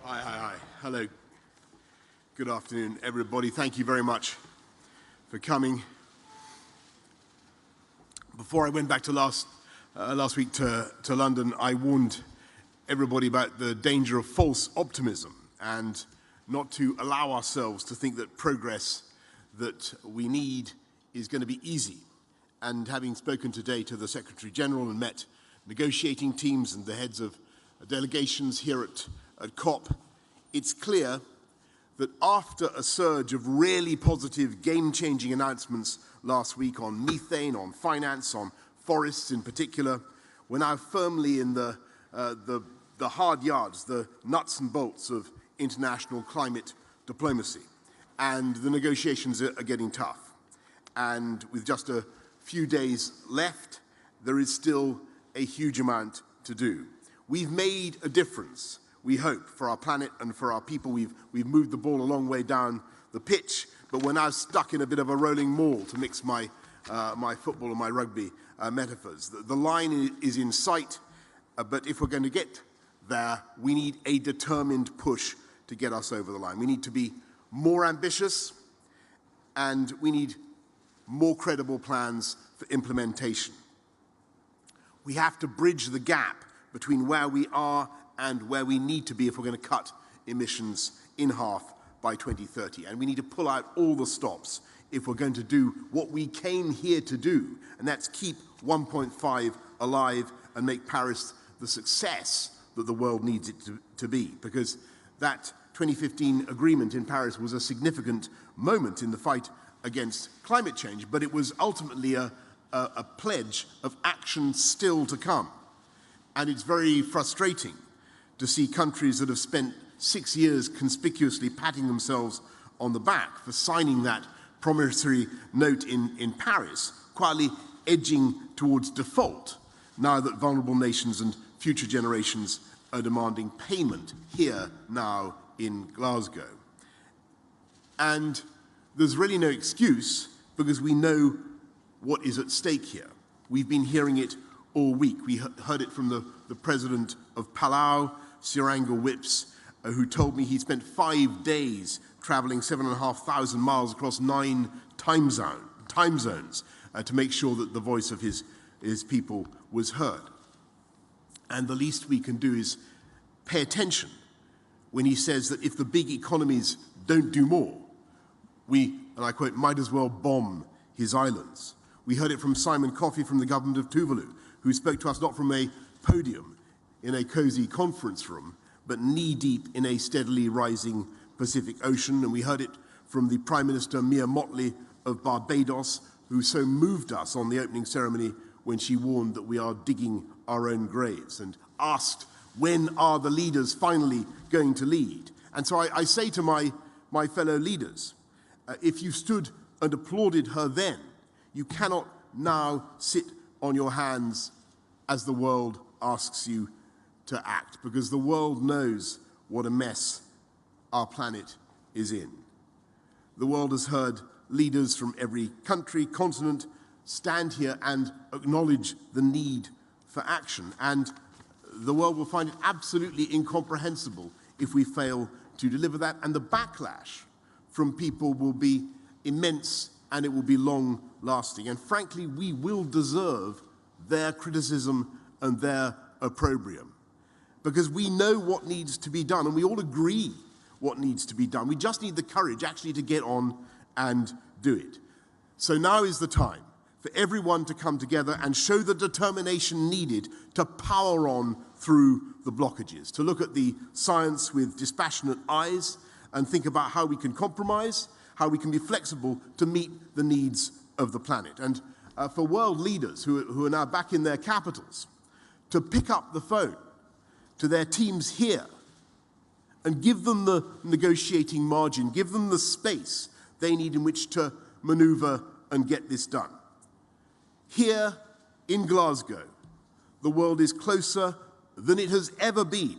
Hi. Hello. Good afternoon, everybody. Thank you very much for coming. Before I went back to last week to London, I warned everybody about the danger of false optimism and not to allow ourselves to think that progress that we need is going to be easy. And having spoken today to the Secretary General and met negotiating teams and the heads of delegations here at COP, it's clear that after a surge of really positive, game-changing announcements last week on methane, on finance, on forests in particular, we're now firmly in the hard yards, the nuts and bolts of international climate diplomacy. And the negotiations are getting tough. And with just a few days left, there is still a huge amount to do. We've made a difference, we hope, for our planet and for our people. We've moved the ball a long way down the pitch, but we're now stuck in a bit of a rolling maul, to mix my football and my rugby metaphors. The line is in sight, but if we're going to get there, we need a determined push to get us over the line. We need to be more ambitious, and we need more credible plans for implementation. We have to bridge the gap between where we are and where we need to be if we're going to cut emissions in half by 2030. And we need to pull out all the stops if we're going to do what we came here to do, and that's keep 1.5 alive and make Paris the success that the world needs it to be. Because that 2015 agreement in Paris was a significant moment in the fight against climate change, but it was ultimately a pledge of action still to come. And it's very frustrating to see countries that have spent 6 years conspicuously patting themselves on the back for signing that promissory note in Paris, quietly edging towards default, now that vulnerable nations and future generations are demanding payment here now in Glasgow. And there's really no excuse, because we know what is at stake here. We've been hearing it all week. We heard it from the president of Palau, Siranga Whips, who told me he spent 5 days traveling 7,500 miles across 9 time zones to make sure that the voice of his people was heard. And the least we can do is pay attention when he says that if the big economies don't do more, we, and I quote, might as well bomb his islands. We heard it from Simon Coffey from the government of Tuvalu, who spoke to us not from a podium in a cozy conference room, but knee-deep in a steadily rising Pacific Ocean. And we heard it from the Prime Minister Mia Mottley of Barbados, who so moved us on the opening ceremony when she warned that we are digging our own graves, and asked, when are the leaders finally going to lead? And so I say to my fellow leaders, if you stood and applauded her then, you cannot now sit on your hands as the world asks you to act, because the world knows what a mess our planet is in. The world has heard leaders from every country, continent, stand here and acknowledge the need for action, and the world will find it absolutely incomprehensible if we fail to deliver that, and the backlash from people will be immense and it will be long-lasting. And frankly, we will deserve their criticism and their opprobrium, because we know what needs to be done, and we all agree what needs to be done. We just need the courage actually to get on and do it. So now is the time for everyone to come together and show the determination needed to power on through the blockages, to look at the science with dispassionate eyes and think about how we can compromise, how we can be flexible to meet the needs of the planet. And for world leaders who are now back in their capitals, to pick up the phone to their teams here and give them the negotiating margin, give them the space they need in which to maneuver and get this done. Here in Glasgow, the world is closer than it has ever been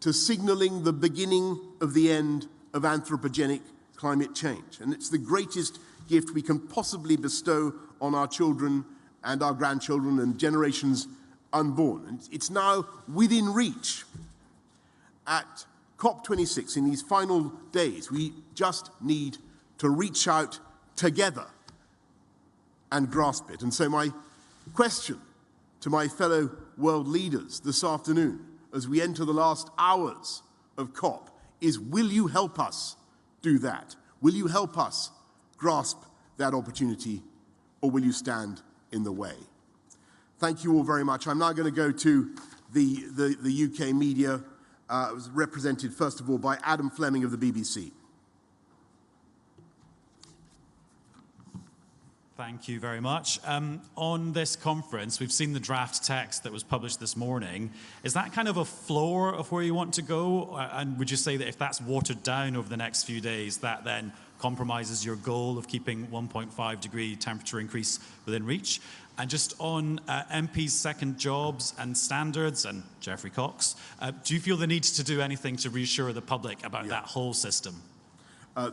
to signaling the beginning of the end of anthropogenic climate change. And it's the greatest gift we can possibly bestow on our children and our grandchildren and generations unborn. And it's now within reach. At Cop26, in these final days, we just need to reach out together and grasp it. And so my question to my fellow world leaders this afternoon, as we enter the last hours of COP, is will you help us do that? Will you help us grasp that opportunity, or will you stand in the way? Thank you all very much. I'm now going to go to the UK media. It was represented, first of all, by Adam Fleming of the BBC. Thank you very much. On this conference, we've seen the draft text that was published this morning. Is that kind of a floor of where you want to go? And would you say that if that's watered down over the next few days, that then compromises your goal of keeping 1.5 degree temperature increase within reach? And just on MPs' second jobs and standards, and Geoffrey Cox, do you feel the need to do anything to reassure the public about that whole system?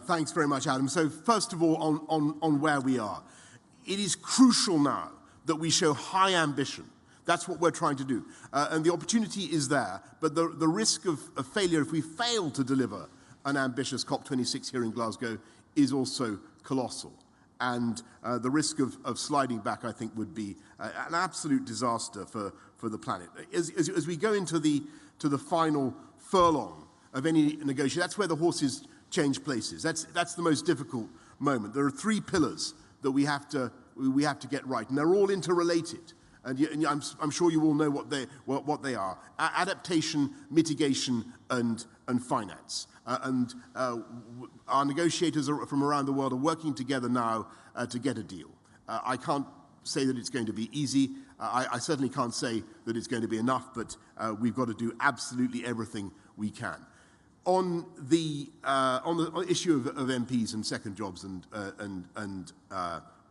Thanks very much, Adam. So first of all, on where we are. It is crucial now that we show high ambition. That's what we're trying to do. And the opportunity is there, but the risk of failure if we fail to deliver an ambitious COP26 here in Glasgow is also colossal. And the risk of sliding back, I think, would be an absolute disaster for the planet. As we go into the final furlong of any negotiation, that's where the horses change places. That's the most difficult moment. There are three pillars that we have to get right, and they're all interrelated. And I'm sure you all know what they are: adaptation, mitigation, and finance. Our negotiators from around the world are working together now to get a deal. I can't say that it's going to be easy. I certainly can't say that it's going to be enough, but we've got to do absolutely everything we can. On the issue of MPs and second jobs and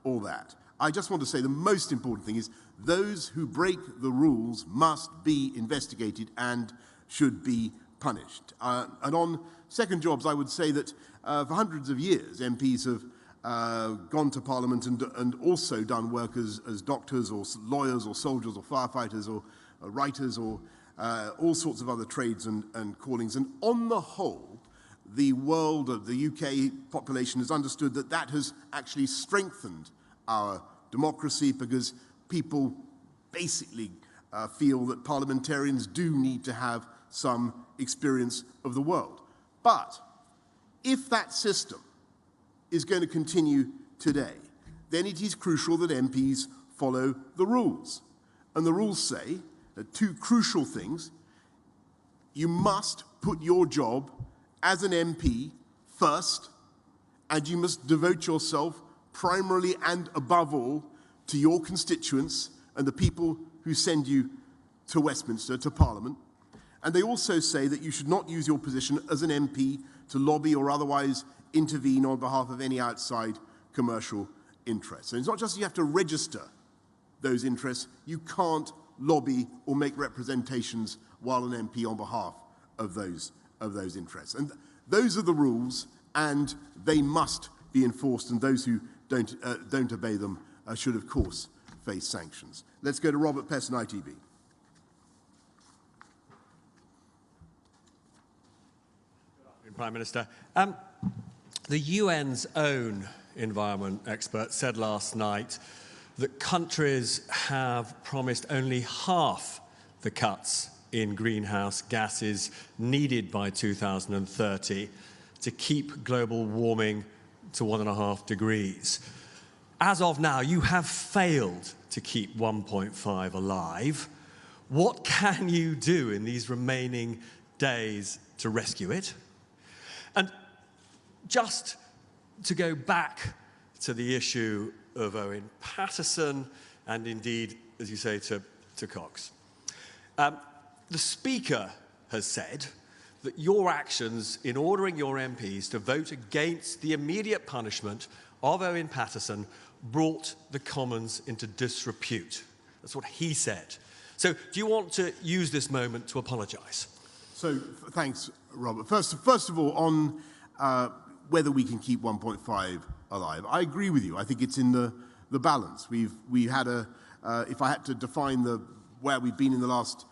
all that, I just want to say the most important thing is those who break the rules must be investigated and should be punished. And on second jobs, I would say that for hundreds of years, MPs have gone to Parliament and also done work as doctors or lawyers or soldiers or firefighters or writers or all sorts of other trades and callings. And on the whole, the world of the UK population has understood that that has actually strengthened our democracy, because people basically feel that parliamentarians do need to have some experience of the world. But if that system is going to continue today, then it is crucial that MPs follow the rules. And the rules say two crucial things. You must put your job as an MP first, and you must devote yourself primarily and above all to your constituents and the people who send you to Westminster, to Parliament. And they also say that you should not use your position as an MP to lobby or otherwise intervene on behalf of any outside commercial interests. And it's not just you have to register those interests, you can't lobby or make representations while an MP on behalf of those interests. And those are the rules, and they must be enforced, and those who don't obey them should, of course, face sanctions. Let's go to Robert Peston, ITV. Prime Minister. The UN's own environment expert said last night that countries have promised only half the cuts in greenhouse gases needed by 2030 to keep global warming to 1.5 degrees. As of now, you have failed to keep 1.5 alive. What can you do in these remaining days to rescue it? And just to go back to the issue of Owen Paterson and indeed, as you say, to Cox. The Speaker has said that your actions in ordering your MPs to vote against the immediate punishment of Owen Paterson brought the Commons into disrepute. That's what he said. So do you want to use this moment to apologise? So thanks, Robert. First of all, on whether we can keep 1.5 alive, I agree with you. I think it's in the balance. We had if I had to define where we've been in the last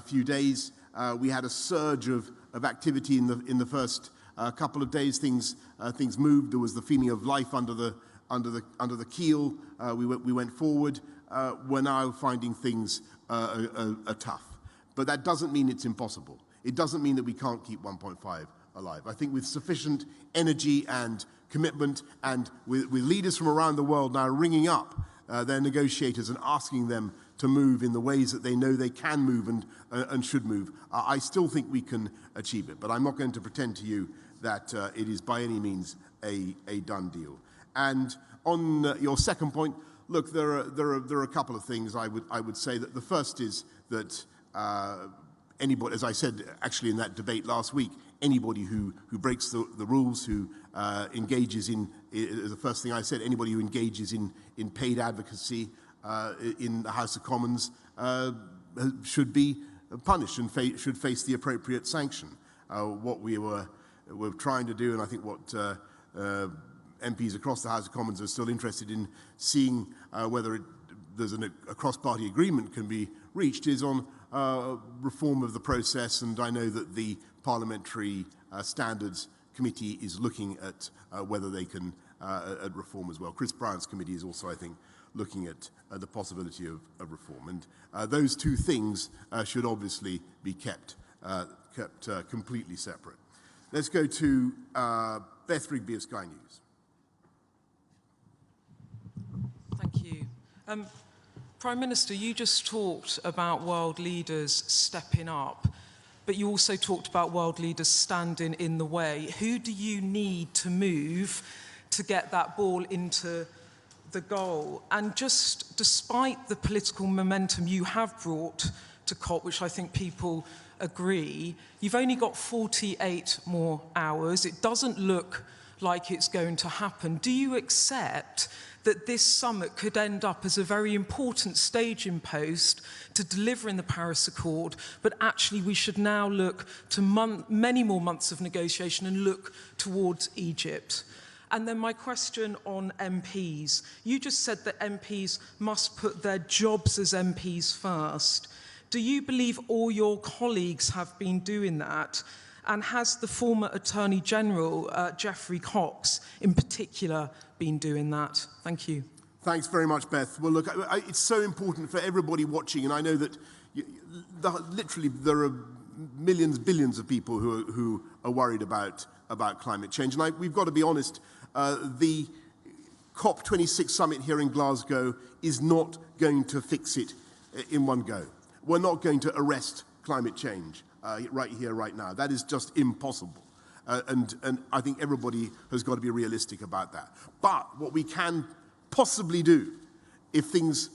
few days, we had a surge of activity in the first couple of days. Things moved. There was the feeling of life under the keel. We went forward. We're now finding things are tough, but that doesn't mean it's impossible. It doesn't mean that we can't keep 1.5 alive. I think with sufficient energy and commitment, and with leaders from around the world now ringing up their negotiators and asking them to move in the ways that they know they can move and should move, I still think we can achieve it. But I'm not going to pretend to you that it is by any means a done deal. And on your second point, look, there are a couple of things I would say. That the first is that anybody, as I said actually in that debate last week, anybody who breaks the rules, who engages in, the first thing I said, anybody who engages in paid advocacy in the House of Commons should be punished and should face the appropriate sanction. What we're trying to do, and I think what MPs across the House of Commons are still interested in seeing whether there's a cross-party agreement can be reached, is on reform of the process, and I know that the Parliamentary Standards Committee is looking at whether they can at reform as well. Chris Bryant's committee is also, I think, looking at the possibility of reform. And those two things should obviously be kept completely separate. Let's go to Beth Rigby of Sky News. Thank you. Prime Minister, you just talked about world leaders stepping up, but you also talked about world leaders standing in the way. Who do you need to move to get that ball into the goal? And just despite the political momentum you have brought to COP, which I think people agree, you've only got 48 more hours. It doesn't look like it's going to happen. Do you accept that this summit could end up as a very important staging post to delivering the Paris Accord, but actually we should now look to many more months of negotiation and look towards Egypt? And then my question on MPs. You just said that MPs must put their jobs as MPs first. Do you believe all your colleagues have been doing that? And has the former Attorney General, Geoffrey Cox, in particular, been doing that? Thank you. Thanks very much, Beth. Well, look, it's so important for everybody watching, and I know that literally there are millions, billions of people who are worried about climate change. And we've got to be honest, the Cop26 summit here in Glasgow is not going to fix it in one go. We're not going to arrest climate change right here, right now. That is just impossible. And I think everybody has got to be realistic about that. But what we can possibly do, if things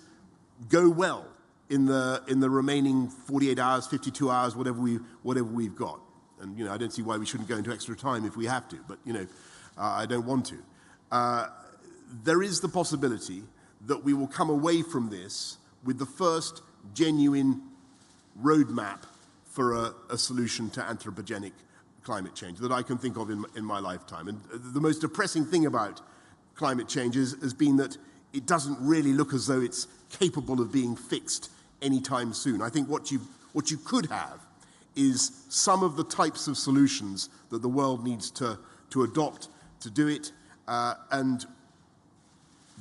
go well in the remaining 48 hours, 52 hours, whatever we've got, and I don't see why we shouldn't go into extra time if we have to, but I don't want to. There is the possibility that we will come away from this with the first genuine roadmap for a solution to anthropogenic climate change that I can think of in my lifetime. And the most depressing thing about climate change has been that it doesn't really look as though it's capable of being fixed anytime soon. I think what you could have is some of the types of solutions that the world needs to adopt to do it, and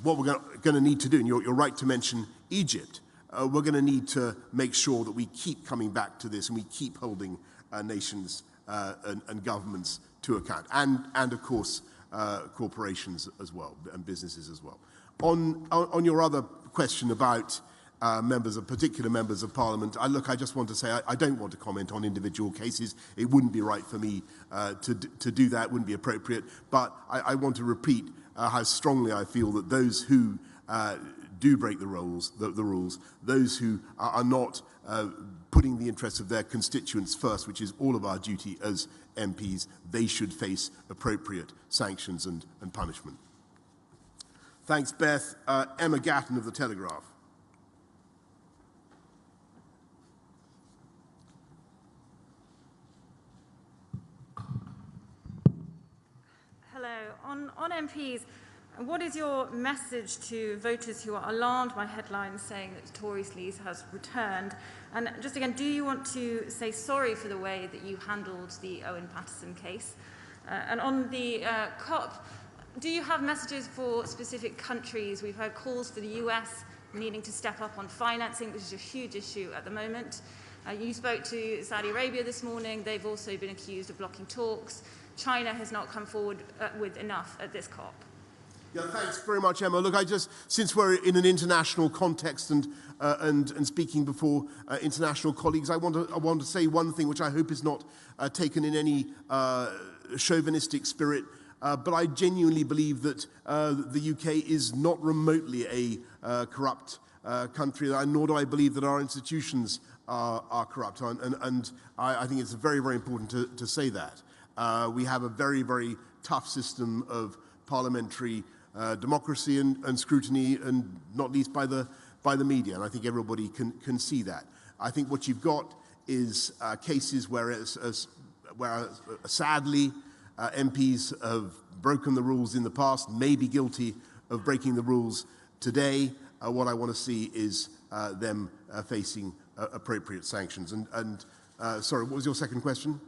what we're going to need to do, and you're right to mention Egypt, we're going to need to make sure that we keep coming back to this and we keep holding nations and governments to account, and of course, corporations as well, and businesses as well. On your other question about particular members of Parliament, I just want to say I don't want to comment on individual cases. It wouldn't be right for me to do that, wouldn't be appropriate. But I want to repeat how strongly I feel that those who do break the rules, those who are not putting the interests of their constituents first, which is all of our duty as MPs, they should face appropriate sanctions and punishment. Thanks, Beth. Emma Gatton of The Telegraph. Hello. On MPs, what is your message to voters who are alarmed by headlines saying that Tory sleaze has returned? And just again, do you want to say sorry for the way that you handled the Owen Paterson case? And on the COP, do you have messages for specific countries? We've heard calls for the US needing to step up on financing, which is a huge issue at the moment. You spoke to Saudi Arabia this morning. They've also been accused of blocking talks. China has not come forward with enough at this COP. Yeah, thanks very much, Emma. Look, since we're in an international context and speaking before international colleagues, I want to say one thing which I hope is not taken in any chauvinistic spirit, but I genuinely believe that the UK is not remotely a corrupt country, nor do I believe that our institutions are corrupt. And I think it's very, very important to say that. We have a very, very tough system of parliamentary democracy and scrutiny, and not least by the media. And I think everybody can see that. I think what you've got is cases where sadly MPs have broken the rules in the past, may be guilty of breaking the rules today. What I want to see is them facing appropriate sanctions. And sorry, what was your second question?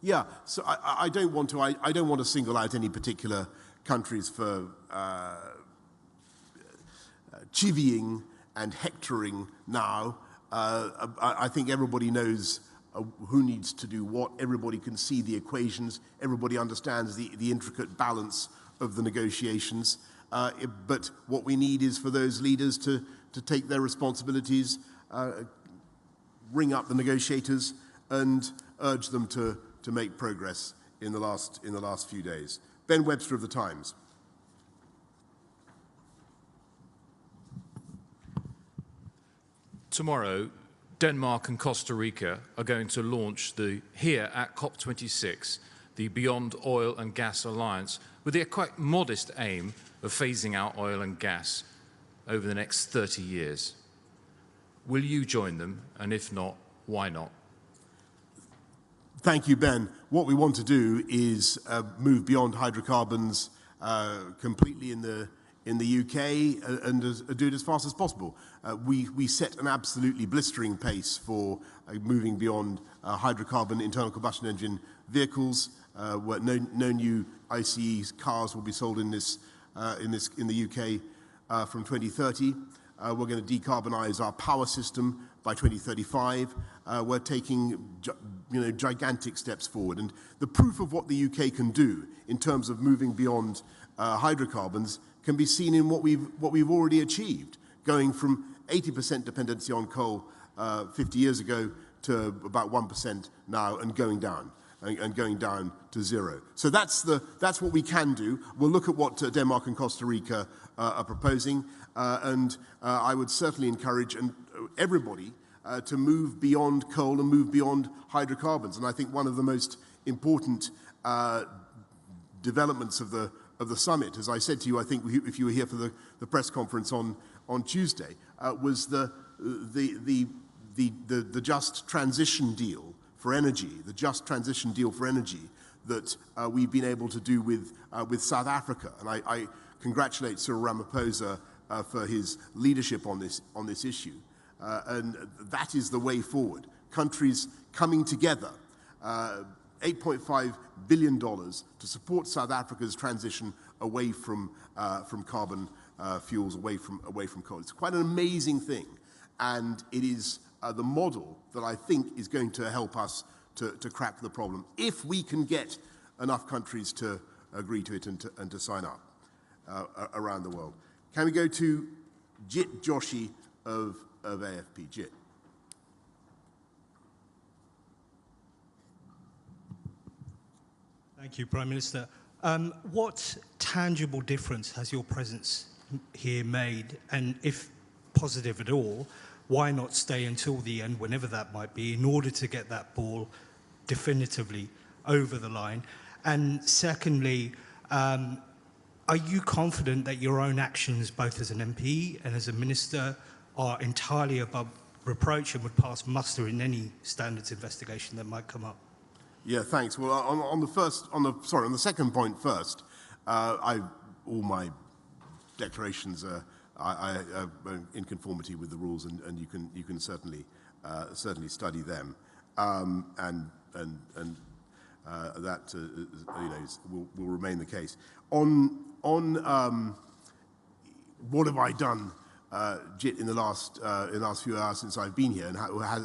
Yeah, so I don't want to single out any particular countries for chivying and hectoring now. I think everybody knows who needs to do what. Everybody can see the equations. Everybody understands the intricate balance of the negotiations. But what we need is for those leaders to take their responsibilities, ring up the negotiators, and urge them to make progress in the last few days. Ben Webster of The Times. Tomorrow, Denmark and Costa Rica are going to launch here at Cop26, the Beyond Oil and Gas Alliance, with the quite modest aim of phasing out oil and gas over the next 30 years. Will you join them? And if not, why not? Thank you, Ben. What we want to do is move beyond hydrocarbons completely in the UK and do it as fast as possible. We set an absolutely blistering pace for moving beyond hydrocarbon internal combustion engine vehicles. Where no new ICE cars will be sold in the UK from 2030. We're going to decarbonize our power system by 2035. We're taking gigantic steps forward. And the proof of what the UK can do in terms of moving beyond hydrocarbons can be seen in what we've already achieved, going from 80% dependency on coal 50 years ago to about 1% now, and going down. And going down to zero. So that's what we can do. We'll look at what Denmark and Costa Rica are proposing, and I would certainly encourage everybody to move beyond coal and move beyond hydrocarbons. And I think one of the most important developments of the summit, as I said to you, I think if you were here for the press conference on Tuesday, was the just transition deal for energy, the just transition deal for energy that we've been able to do with South Africa. And I congratulate Cyril Ramaphosa for his leadership on this issue. and that is the way forward. Countries coming together, $8.5 billion to support South Africa's transition away from carbon fuels, away from coal. It's quite an amazing thing, and it is the model that I think is going to help us to crack the problem, if we can get enough countries to agree to it and to sign up around the world. Can we go to Jit Joshi of AFP? Jit. Thank you, Prime Minister. What tangible difference has your presence here made? And if positive at all, why not stay until the end, whenever that might be, in order to get that ball definitively over the line? And secondly, are you confident that your own actions, both as an MP and as a minister, are entirely above reproach and would pass muster in any standards investigation that might come up? Yeah, thanks. Well, on the second point first, all my declarations are in conformity with the rules, and you can certainly study them, and that will remain the case. On what have I done, Jit, in the last few hours since I've been here, and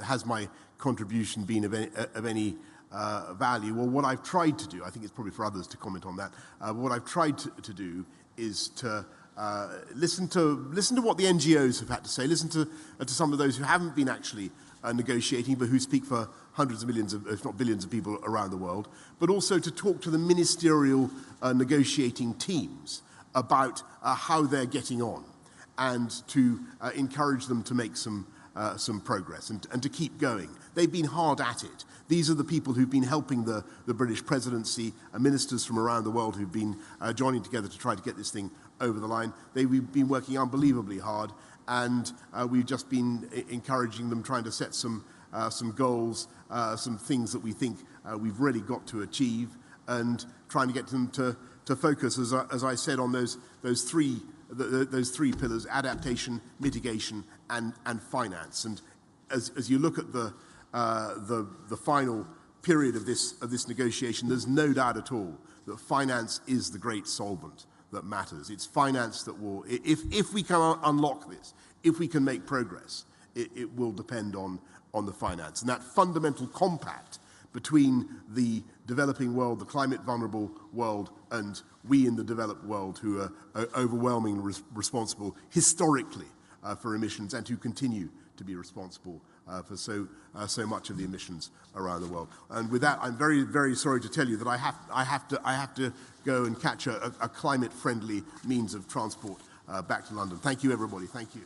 has my contribution been of any value? Well, what I've tried to do, I think it's probably for others to comment on that, what I've tried to do is to listen to what the NGOs have had to say, listen to some of those who haven't been actually negotiating, but who speak for hundreds of millions, if not billions of people around the world, but also to talk to the ministerial negotiating teams about how they're getting on, and to encourage them to make some progress and to keep going. They've been hard at it. These are the people who've been helping the British presidency, ministers from around the world who've been joining together to try to get this thing over the line. They've been working unbelievably hard, and we've just been encouraging them, trying to set some goals, some things that we think we've really got to achieve, and trying to get them to focus, as I said, on those three pillars: adaptation, mitigation, and finance. And as you look at the final period of this negotiation, there's no doubt at all that finance is the great solvent that matters. It's finance that will, if we can unlock this, if we can make progress, it will depend on the finance. And that fundamental compact between the developing world, the climate vulnerable world, and we in the developed world, who are overwhelmingly responsible historically for emissions, and who continue to be responsible for so much of the emissions around the world. And with that, I'm very, very sorry to tell you that I have to go and catch a climate-friendly means of transport back to London. Thank you, everybody. Thank you.